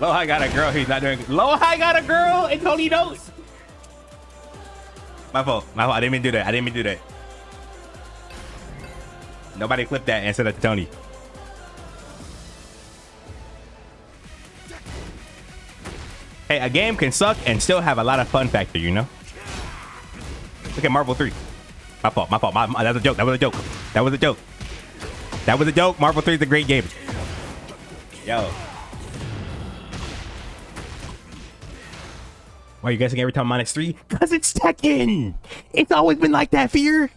Low high got a girl. He's not doing good. Low high got a girl and Tony don't. My fault. My fault. I didn't mean to do that. I didn't mean to do that. Nobody clipped that and said that to Tony. Hey, a game can suck and still have a lot of fun factor, you know? Look at Marvel 3. My fault. My fault. That was a joke. That was a joke. That was a joke. That was a joke. Marvel 3 is a great game. Yo. Why are you guessing every time -3? Because it's Tekken. It's always been like that, Fear.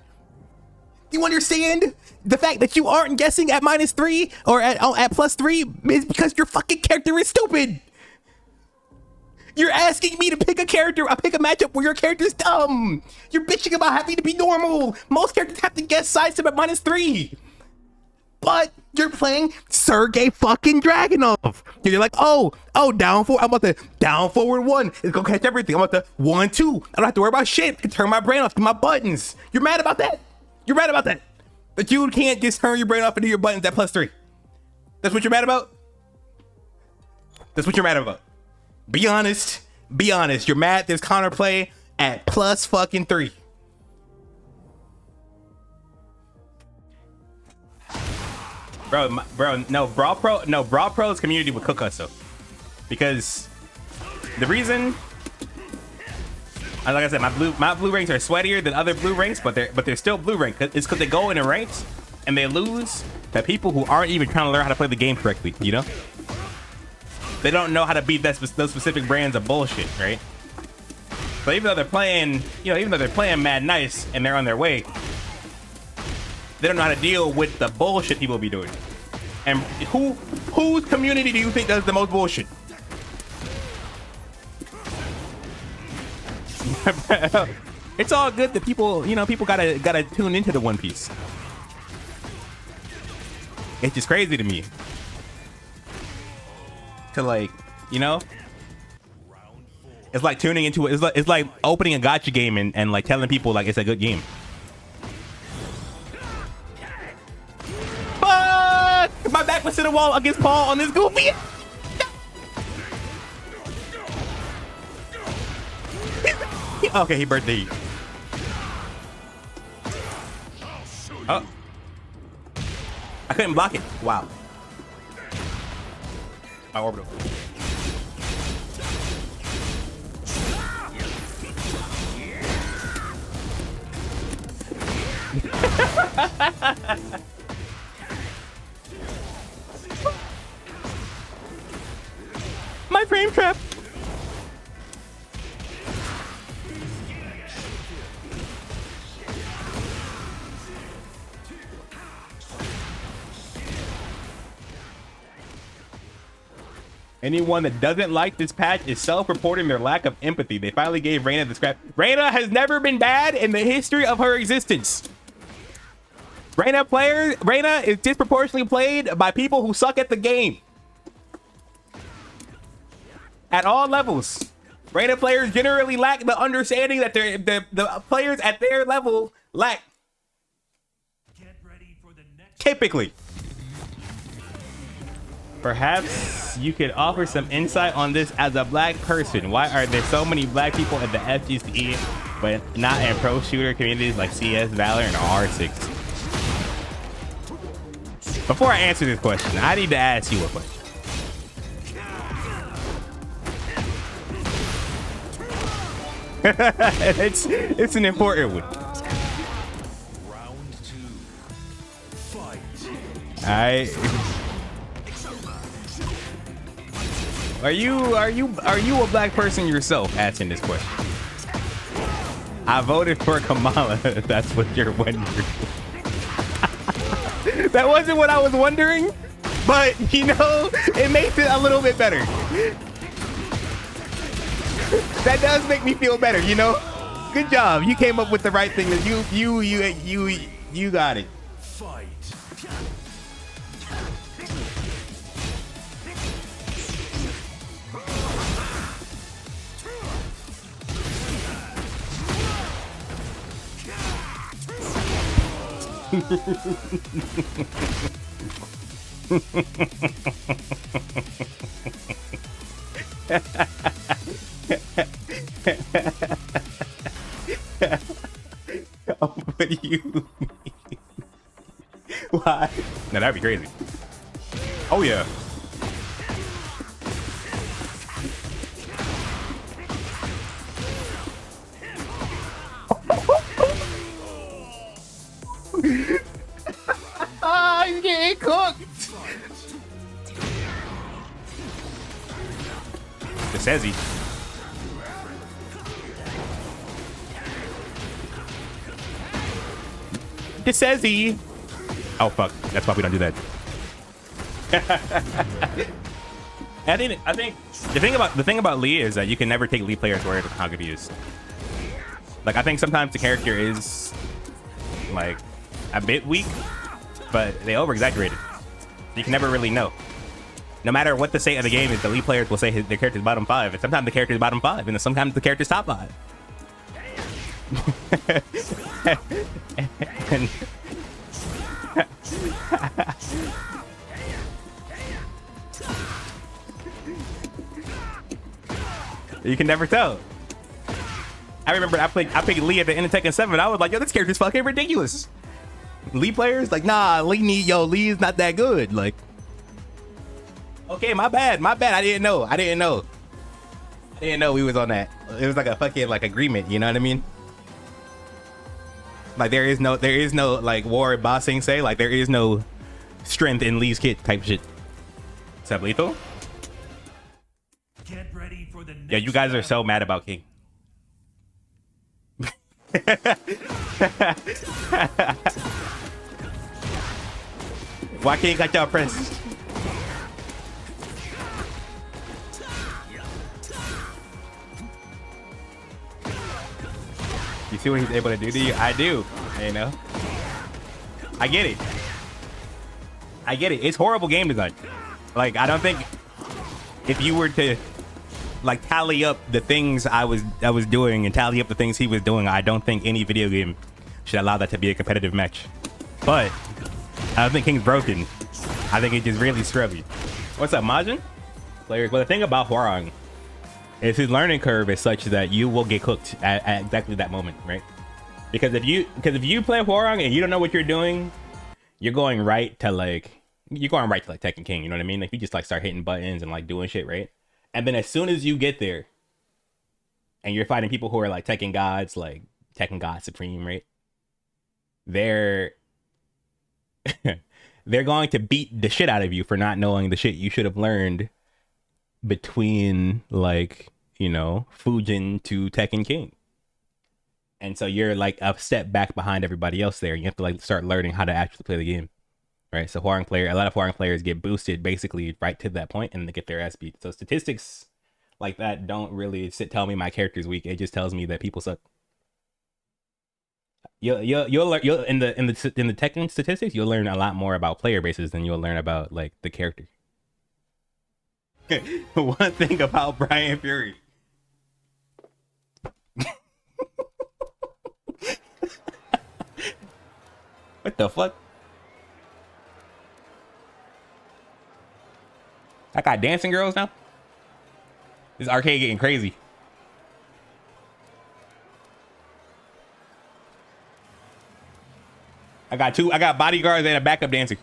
Do you understand? The fact that you aren't guessing at -3 or at +3 is because your fucking character is stupid. You're asking me to pick a character. I pick a matchup where your character's dumb. You're bitching about having to be normal. Most characters have to guess sidestep at -3. But you're playing Sergey fucking Dragunov. You're like, oh, down forward. I'm about to down forward 1. It's gonna catch everything. I'm about to 1-2. I don't have to worry about shit. I can turn my brain off to my buttons. You're mad about that? You're mad about that? That you can't just turn your brain off and do your buttons at +3. That's what you're mad about? That's what you're mad about. Be honest. Be honest. You're mad there's counterplay at +3. Bro, no, Brawl Pro's community would cook us though. Because the reason, like I said, my blue ranks are sweatier than other blue ranks, but they're still blue rank. It's because they go into ranks and they lose to people who aren't even trying to learn how to play the game correctly, you know? They don't know how to beat those specific brands of bullshit, right? But even though they're playing, even though they're playing mad nice and they're on their way, they don't know how to deal with the bullshit people be doing. And whose community do you think does the most bullshit? It's all good that people, people gotta tune into the One Piece. It's just crazy to me. To like, it's like tuning into it. It's like opening a gacha game and like telling people like it's a good game. Fuck! My back was to the wall against Paul on this goofy. Okay, he birthday. Oh, I couldn't block it. Wow. My orbital. My frame trap. Anyone that doesn't like this patch is self-reporting their lack of empathy. They finally gave Reina the scrap. Reina has never been bad in the history of her existence. Reina is disproportionately played by people who suck at the game. At all levels. Reina players generally lack the understanding that the players at their level lack. Typically. Perhaps you could offer some insight on this as a black person. Why are there so many black people at the FGC, but not in pro shooter communities like CS, Valor, and R6? Before I answer this question, I need to ask you a question. It's an important one. Round 2. Fight. Are you a black person yourself asking this question? I voted for Kamala. That's what you're wondering. That wasn't what I was wondering, but it makes it a little bit better. That does make me feel better, Good job. You came up with the right thing. You got it. Fight. Oh, what do you mean? Why? No, that'd be crazy. Oh yeah. Ah, he's getting cooked. It says he. It says he. Oh fuck! That's why we don't do that. I think the thing about Lee is that you can never take Lee players where it's not good to use. Like I think sometimes the character is like a bit weak, but they over exaggerated. You can never really know. No matter what the state of the game is, the Lee players will say their character's bottom 5, and sometimes the character's bottom 5, and sometimes the character's top 5. And you can never tell. I remember I picked Lee at the end of Tekken 7. I was like, yo, this character's fucking ridiculous. Lee players like, nah, Lee is not that good. Like, okay, my bad. I didn't know we was on that. It was like a fucking like agreement, you know what I mean? Like there is no like war bossing say, like there is no strength in Lee's kit type shit. What's up, Lethal? Get ready for the next Yeah, you guys are so mad about King. Why can't you got y'all pressed? You see what he's able to do to you? I do, you know? I get it. It's horrible game design. Like, I don't think if you were to like tally up the things I was doing and tally up the things he was doing, I don't think any video game should allow that to be a competitive match. But I don't think King's broken. I think it's just really scrubby. What's up, Majin? Players. Well, the thing about Hwoarang is his learning curve is such that you will get cooked at exactly that moment, right? Because if you play Hwoarang and you don't know what you're doing, you're going right to like Tekken King, you know what I mean? Like you just like start hitting buttons and like doing shit, right? And then as soon as you get there and you're fighting people who are like Tekken gods, like Tekken God Supreme, right? They're going to beat the shit out of you for not knowing the shit you should have learned between like, you know, Fujin to Tekken King. And so you're like a step back behind everybody else there. You have to like start learning how to actually play the game. Right, so a lot of Hwoarang players get boosted basically right to that point and they get their ass beat. So statistics like that don't really tell me my character's weak. It just tells me that people suck. You'll in the Tekken statistics, you'll learn a lot more about player bases than you'll learn about like the character. One thing about Brian Fury. What the fuck? I got dancing girls now? This arcade getting crazy. I got bodyguards and a backup dancer.